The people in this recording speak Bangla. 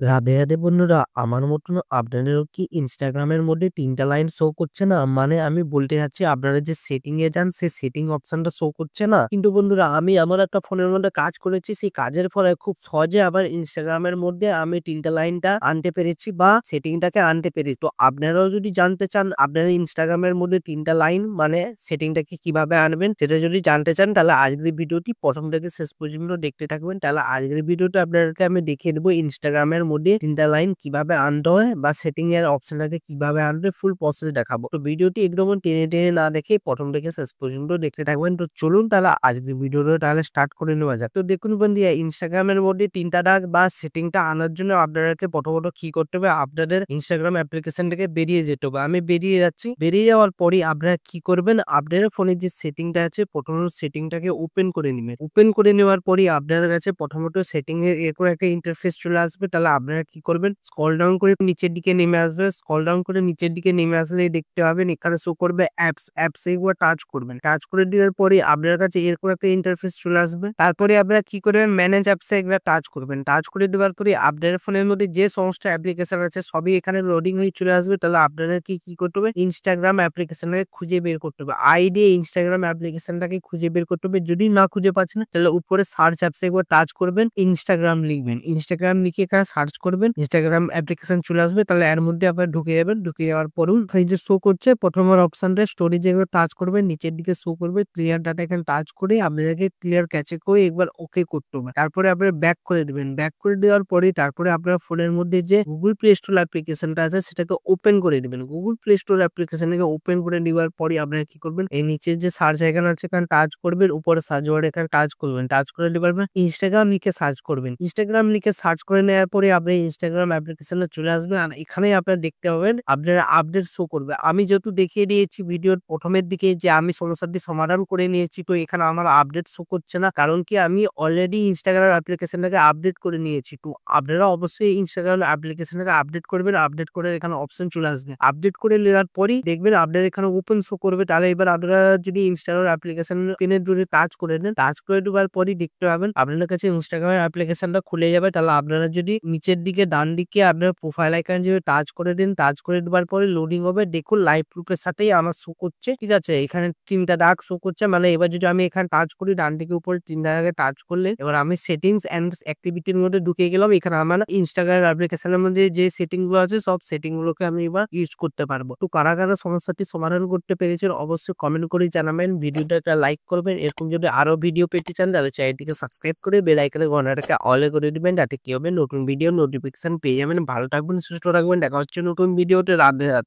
রাধে রাধে বন্ধুরা, আমার মতন আপনাদেরও কি ইনস্টাগ্রামের মধ্যে ৩ টা লাইন শো করছে না? মানে আমি বলতে চাচ্ছি আপনারা যে সেটিং এ যান সেই সেটিং অপশনটা শো করছে না। কিন্তু বন্ধুরা আমি এমন একটা ফোনের মধ্যে কাজ করেছি, সেই কাজের ফলে খুব সহজে আবার ইনস্টাগ্রামের মধ্যে আমি ৩ টা লাইনটা আনতে পেরেছি বা সেটিংটাকে আনতে পেরেছি। তো আপনারাও যদি জানতে চান আপনারা ইনস্টাগ্রামের মধ্যে ৩ টা লাইন মানে সেটিংটাকে কিভাবে আনবেন সেটা যদি জানতে চান, তাহলে আজকের ভিডিওটি ১ম থেকে শেষ পর্যন্ত দেখতে থাকবেন। তাহলে আজকের ভিডিওটা আপনাদেরকে আমি দেখিয়ে দেবো ইনস্টাগ্রামের মধ্যে ৩ টা লাইন কিভাবে আনতে হয় বা সেটিং এর অপশনটাকে কিভাবে আনবে, ফুল প্রসেস দেখাবো। তো ভিডিওটি একদম টেনে না দেখে ১ম থেকে শেষ পর্যন্ত দেখতে থাকবেন। তো চলুন তাহলে আজকের ভিডিওটা তাহলে স্টার্ট করে নেওয়া যাক। তো দেখুন বন্ধুরা, ইনস্টাগ্রামের মধ্যে ৩ টা ডাক বা সেটিংটা আনার জন্য আপনাদেরকে প্রথমত কি করতে হবে, আপনাদের ইনস্টাগ্রাম অ্যাপ্লিকেশন থেকে বেরিয়ে যেতে হবে। আমি বেরিয়ে যাচ্ছি। বেরিয়ে যাওয়ার পরই আপনারা কি করবেন, আপনাদের ফোনের যে সেটিংটা আছে প্রথমত সেটিংটাকে ওপেন করে নিবেন। ওপেন করে নেওয়ার পরই আপনার কাছে প্রথমত সেটিং এর এরকম একটা ইন্টারফেস চলে আসবে। তাহলে আপনারা কি করবেন, স্ক্রল ডাউন করে নিচের দিকে নেমে আসবে। স্ক্রল ডাউন করে নিচের দিকে নেমে আসলেই দেখতে পাবেন এখানে শো করবে অ্যাপস। অ্যাপস এ একবার টাচ করবেন। টাচ করে দেওয়ার পরে আপনার কাছে এরকম একটা ইন্টারফেস চলে আসবে। তারপরে আপনারা কি করবেন, ম্যানেজ অ্যাপস এ একবার টাচ করবেন। টাচ করে দেওয়ার পরে আপনার ফোনের মধ্যে যে সমস্ত অ্যাপ্লিকেশন আছে সবই এখানে লোডিং হয়ে চলে আসবে। তাহলে আপনাদের কি করতে হবে, ইনস্টাগ্রাম অ্যাপ্লিকেশনটাকে খুঁজে বের করতে হবে। আইডি ইনস্টাগ্রাম অ্যাপ্লিকেশনটাকে খুঁজে বের করতে হবে। যদি না খুঁজে পাচ্ছেন তাহলে উপরে সার্চ অ্যাপস এ একবার টাচ করবেন, ইনস্টাগ্রাম লিখবেন। ইনস্টাগ্রাম লিখে এখানে সার্চ করবেন, ইনস্টাগ্রাম অ্যাপ্লিকেশন চলে আসবে। তাহলে এর মধ্যে আপনারা ঢুকে যাবেন। ঢুকে যাওয়ার পরেও এই যে শো করছে প্রথমের অপশনটা স্টোরেজে একবার টাচ করবেন, নিচের দিকে শো করবে ক্লিয়ার ডাটা, এখানে টাচ করে আপনাদেরকে ক্লিয়ার ক্যাচে করে একবার ওকে করতে হবে। তারপরে আপনারা ব্যাক করে দিবেন। ব্যাক করে দেওয়ার পরে তারপরে আপনার ফোনের মধ্যে যে গুগল প্লে স্টোর অ্যাপ্লিকেশনটা আছে সেটাকে ওপেন করে দিবেন। গুগল প্লে স্টোর অ্যাপ্লিকেশনটাকে ওপেন করে নেওয়ার পরে আপনারা কি করবেন, এই নিচের যে সার্চ আইকন আছে এখানে টাচ করবেন, উপরে সার্চ বারে এখানে টাচ করবেন। টাচ করে দিবার পর ইনস্টাগ্রাম লিখে সার্চ করবেন। ইনস্টাগ্রাম লিখে সার্চ করে নেওয়ার পরে আপনি ইনস্টাগ্রাম অ্যাপ্লিকেশনে চলে আসবেন। আর এখানেই আপনারা দেখতে পাবেন আপনারা আপডেট শো করবে। আমি যেহেতু দেখিয়ে দিয়েছি ভিডিওর প্রথমের দিকে যে আমি সমস্যাটি সমাধান করে নিয়েছি, তো এখানে আমার আপডেট শো করছে না। কারণ কি, আমি অলরেডি ইনস্টাগ্রাম অ্যাপ্লিকেশনটাকে আপডেট করে নিয়েছি। তো আপনারা অবশ্যই ইনস্টাগ্রাম অ্যাপ্লিকেশনটাকে আপডেট করবেন। আপডেট করে এখানে অপশন চলে আসবে। আপডেট করে নেওয়ার পরেই দেখবেন আপনার এখানে ওপেন শো করবে। তাহলে এবার আপনারা যদি ইনস্টাগ্রাম অ্যাপ্লিকেশন পেনের যদি টাচ করে নেন, টাচ করে দেওয়ার পরই দেখতে পাবেন আপনাদের কাছে ইনস্টাগ্রাম অ্যাপ্লিকেশনটা খুলে যাবে। তাহলে আপনারা যদি নিচের দিকে ডান দিকে আপনার প্রোফাইল আইকন যদি টাচ করে দেন, টাচ করে দেওয়ার পরে লোডিং হবে। দেখুন লাইভ প্রুফের সাথেই আমার শো করছে, ঠিক আছে। এখানে ৩ টা দাগ শো করছে। মানে এবার যদি আমি এখানে টাচ করি, ডান দিকে উপরে ৩ টা দাগে টাচ করলে এবার আমি সেটিংস এন্ড অ্যাক্টিভিটির মধ্যে ঢুকে গেলাম। এখানে আমার ইনস্টাগ্রাম অ্যাপ্লিকেশনের মধ্যে যে সেটিং গুলো আছে সব সেটিং গুলোকে আমি এবার ইউজ করতে পারবো। তো কারা কারা সমস্যাটি সমাধান করতে পেরেছেন অবশ্যই কমেন্ট করে জানাবেন। ভিডিওটা একটা লাইক করবেন। এরকম যদি আরো ভিডিও পেতে চান তাহলে চ্যানেলটিকে সাবস্ক্রাইব করে বেল আইকনের ঘন্টাটাকে অলে করে দিবেন, যাতে কি হবে নতুন ভিডিও নোটিফিকেশন পেয়ে যাবেন। ভালো থাকবেন, সুস্থ থাকবেন। দেখা হচ্ছে নতুন ভিডিওতে। রাধে রাধে।